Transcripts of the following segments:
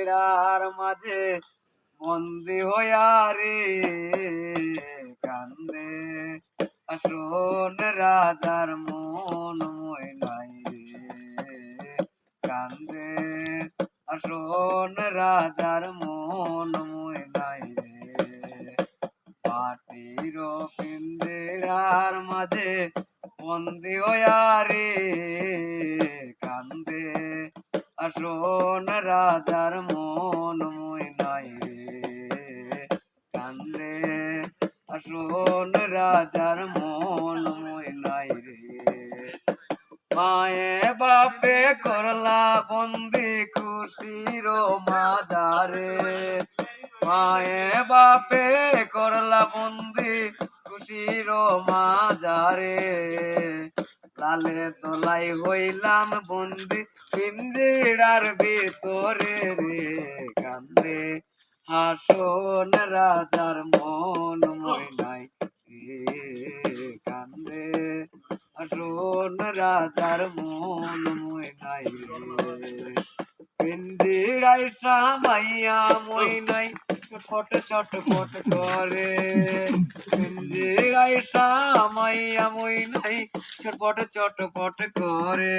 পিঞ্জিরার মাঝে বন্দি হইয়া রে কান্দে আসন রাজার মন ময়নাই রে কান্দে আসন রাজার মন ময়নাই রে মাটির পিঞ্জিরার মাঝে বন্দি হইয়া রে কান্দে আসন রাজার মন ময়নাই রে কান্দে আসন রাজার মন ময়নাই রে মায়ে বাপে করলা বন্দি খুশির মাজারে মায়ে বাপে করলা বন্দি খুশির মাজারে লালে তোলাই হইলাম বন্দি পিঞ্জিরার ভিতরে রে কান্দে হাসন রাজার মন ময়নাই রে কান্দে হাসন রাজার মন ময়নাই রে পিঞ্জিরাই সামাইয়া ময়নাই ছটফট ছটফট করে পিঞ্জিরাই সামাইয়া ময়নাই ছটফট ছটফট করে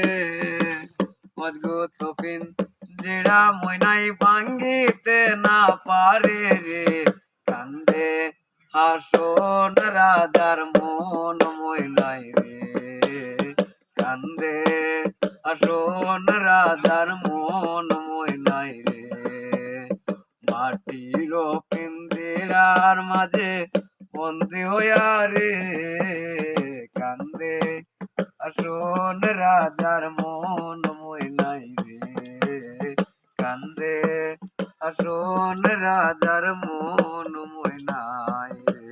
মজবুত পিঞ্জিরা ময়নাই ভাঙ্গিতে না পারে রে কান্দে হাসন রাজার মন ময়নাই রে কান্দে আসন রাজার মন ময়নাই রে মাটির পিঞ্জিরার মাঝে বন্দি হইয়া রে কান্দে আসন রাজার মন ময়নাই রে কান্দে আসন রাজার মন ময়নাই রে।